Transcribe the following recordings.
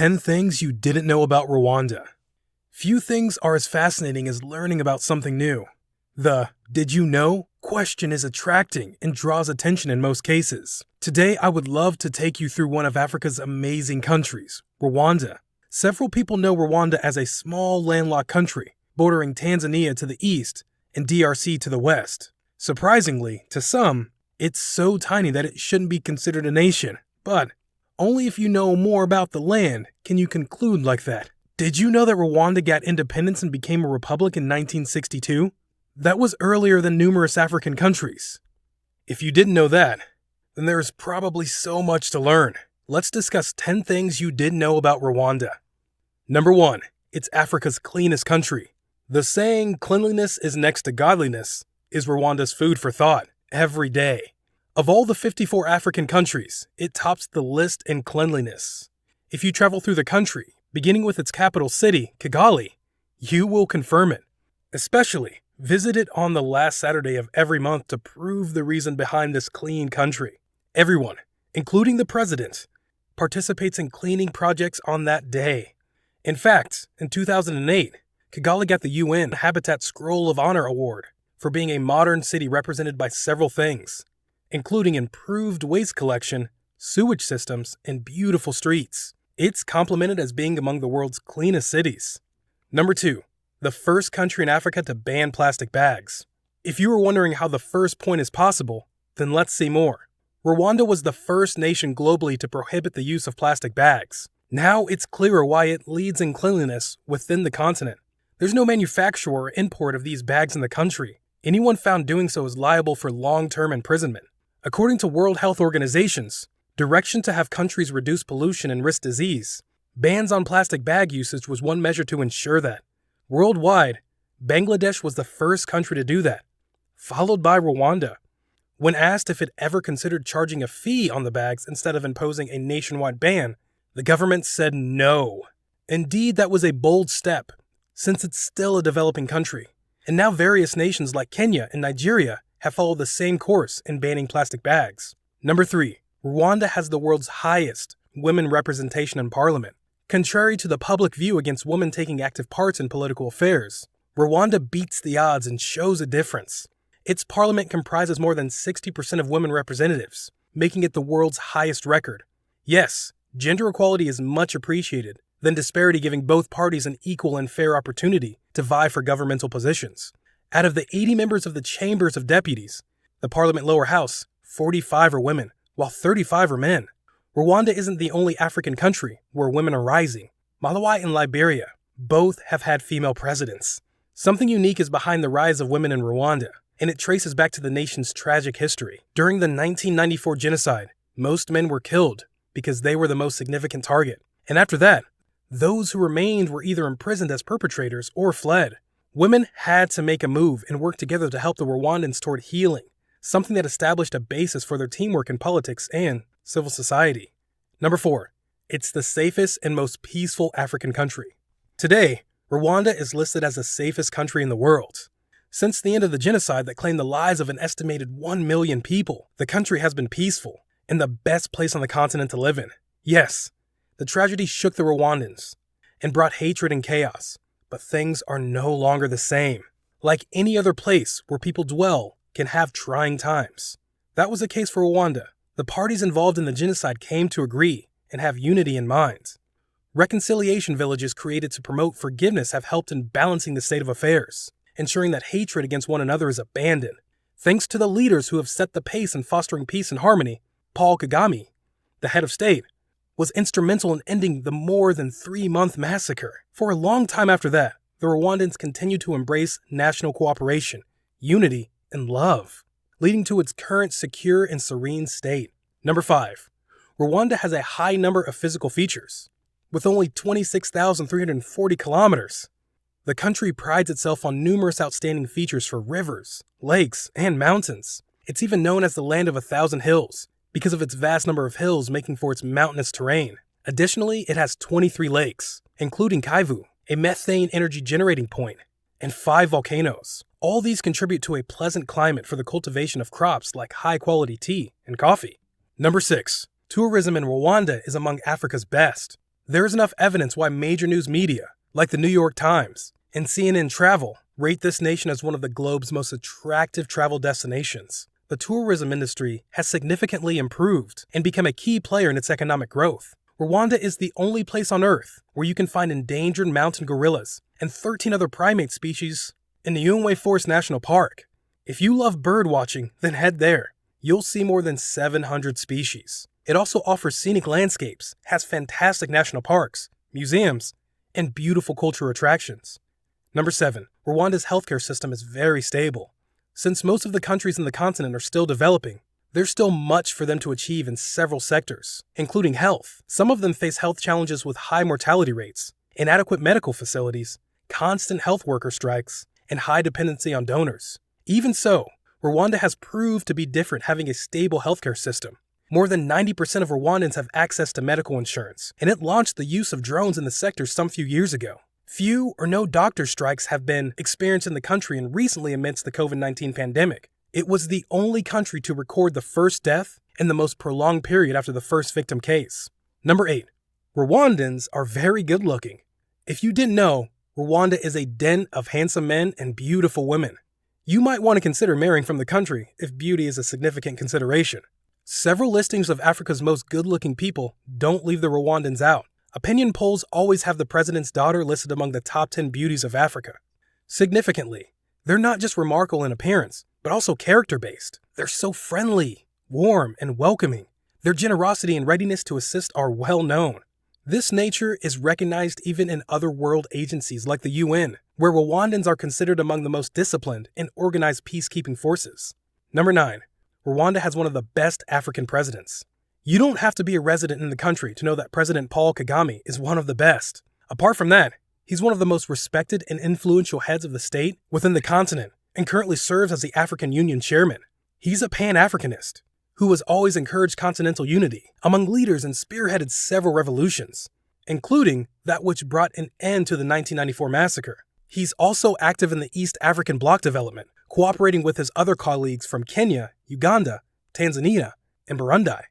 10 things you didn't know about Rwanda. Few things are as fascinating as learning about something new. The "did you know?" question is attracting and draws attention in most cases. Today, I would love to take you through one of Africa's amazing countries, Rwanda. Several people know Rwanda as a small landlocked country, bordering Tanzania to the east and DRC to the west. Surprisingly, to some, it's so tiny that it shouldn't be considered a nation. But only if you know more about the land can you conclude like that. Did you know that Rwanda got independence and became a republic in 1962? That was earlier than numerous African countries. If you didn't know that, then there is probably so much to learn. Let's discuss 10 things you didn't know about Rwanda. Number 1. It's Africa's cleanest country. The saying, "cleanliness is next to godliness," is Rwanda's food for thought every day. Of all the 54 African countries, it tops the list in cleanliness. If you travel through the country, beginning with its capital city, Kigali, you will confirm it. Especially, visit it on the last Saturday of every month to prove the reason behind this clean country. Everyone, including the president, participates in cleaning projects on that day. In fact, in 2008, Kigali got the UN Habitat Scroll of Honor Award for being a modern city represented by several things, including improved waste collection, sewage systems, and beautiful streets. It's complimented as being among the world's cleanest cities. Number 2. The first country in Africa to ban plastic bags. If you were wondering how the first point is possible, then let's see more. Rwanda was the first nation globally to prohibit the use of plastic bags. Now it's clearer why it leads in cleanliness within the continent. There's no manufacturer or import of these bags in the country. Anyone found doing so is liable for long-term imprisonment. According to World Health Organization's direction to have countries reduce pollution and risk disease, bans on plastic bag usage was one measure to ensure that. Worldwide, Bangladesh was the first country to do that, followed by Rwanda. When asked if it ever considered charging a fee on the bags instead of imposing a nationwide ban, the government said no. Indeed, that was a bold step, since it's still a developing country. And now various nations like Kenya and Nigeria have followed the same course in banning plastic bags. Number 3. Rwanda has the world's highest women representation in parliament. Contrary to the public view against women taking active parts in political affairs, Rwanda beats the odds and shows a difference. Its parliament comprises more than 60% of women representatives, making it the world's highest record. Yes, gender equality is much appreciated, than disparity giving both parties an equal and fair opportunity to vie for governmental positions. Out of the 80 members of the Chambers of Deputies, the Parliament lower house, 45 are women, while 35 are men. Rwanda isn't the only African country where women are rising. Malawi and Liberia both have had female presidents. Something unique is behind the rise of women in Rwanda, and it traces back to the nation's tragic history. During the 1994 genocide, most men were killed because they were the most significant target. And after that, those who remained were either imprisoned as perpetrators or fled. Women had to make a move and work together to help the Rwandans toward healing, something that established a basis for their teamwork in politics and civil society. Number 4. It's the safest and most peaceful African country. Today, Rwanda is listed as the safest country in the world. Since the end of the genocide that claimed the lives of an estimated 1 million people, the country has been peaceful and the best place on the continent to live in. Yes, the tragedy shook the Rwandans and brought hatred and chaos, but things are no longer the same. Like any other place where people dwell can have trying times. That was the case for Rwanda. The parties involved in the genocide came to agree and have unity in mind. Reconciliation villages created to promote forgiveness have helped in balancing the state of affairs, ensuring that hatred against one another is abandoned. Thanks to the leaders who have set the pace in fostering peace and harmony, Paul Kagame, the head of state, was instrumental in ending the more than 3-month massacre. For a long time after that, the Rwandans continued to embrace national cooperation, unity, and love, leading to its current secure and serene state. Number 5. Rwanda has a high number of physical features. With only 26,340 kilometers, the country prides itself on numerous outstanding features for rivers, lakes, and mountains. It's even known as the land of 1,000 hills, because of its vast number of hills making for its mountainous terrain. Additionally, it has 23 lakes, including Kivu, a methane energy generating point, and 5 volcanoes. All these contribute to a pleasant climate for the cultivation of crops like high-quality tea and coffee. Number 6. Tourism in Rwanda is among Africa's best. There is enough evidence why major news media, like the New York Times and CNN Travel, rate this nation as one of the globe's most attractive travel destinations. The tourism industry has significantly improved and become a key player in its economic growth. Rwanda is the only place on Earth where you can find endangered mountain gorillas and 13 other primate species in the Nyungwe Forest National Park. If you love bird watching, then head there. You'll see more than 700 species. It also offers scenic landscapes, has fantastic national parks, museums, and beautiful cultural attractions. Number 7. Rwanda's healthcare system is very stable. Since most of the countries in the continent are still developing, there's still much for them to achieve in several sectors, including health. Some of them face health challenges with high mortality rates, inadequate medical facilities, constant health worker strikes, and high dependency on donors. Even so, Rwanda has proved to be different, having a stable healthcare system. More than 90% of Rwandans have access to medical insurance, and it launched the use of drones in the sector some few years ago. Few or no doctor strikes have been experienced in the country, and recently amidst the COVID-19 pandemic. It was the only country to record the first death in the most prolonged period after the first victim case. Number 8. Rwandans are very good looking. If you didn't know, Rwanda is a den of handsome men and beautiful women. You might want to consider marrying from the country if beauty is a significant consideration. Several listings of Africa's most good-looking people don't leave the Rwandans out. Opinion polls always have the president's daughter listed among the top 10 beauties of Africa. Significantly, they're not just remarkable in appearance, but also character-based. They're so friendly, warm, and welcoming. Their generosity and readiness to assist are well known. This nature is recognized even in other world agencies like the UN, where Rwandans are considered among the most disciplined and organized peacekeeping forces. Number 9. Rwanda has one of the best African presidents. You don't have to be a resident in the country to know that President Paul Kagame is one of the best. Apart from that, he's one of the most respected and influential heads of the state within the continent and currently serves as the African Union chairman. He's a Pan-Africanist who has always encouraged continental unity among leaders and spearheaded several revolutions, including that which brought an end to the 1994 massacre. He's also active in the East African bloc development, cooperating with his other colleagues from Kenya, Uganda, Tanzania, and Burundi.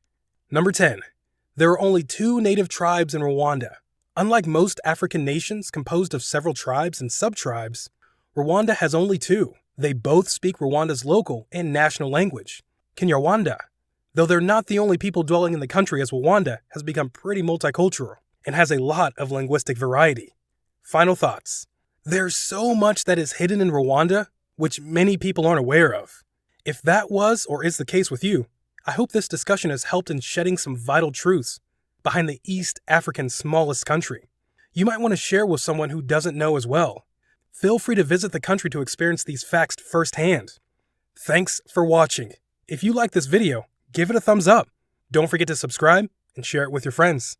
Number 10. There are only 2 native tribes in Rwanda. Unlike most African nations composed of several tribes and sub-tribes, Rwanda has only 2. They both speak Rwanda's local and national language, Kinyarwanda. Though they're not the only people dwelling in the country, as Rwanda has become pretty multicultural and has a lot of linguistic variety. Final thoughts. There's so much that is hidden in Rwanda, which many people aren't aware of. If that was or is the case with you, I hope this discussion has helped in shedding some vital truths behind the East African's smallest country. You might want to share with someone who doesn't know as well. Feel free to visit the country to experience these facts firsthand. Thanks for watching. If you like this video, give it a thumbs up. Don't forget to subscribe and share it with your friends.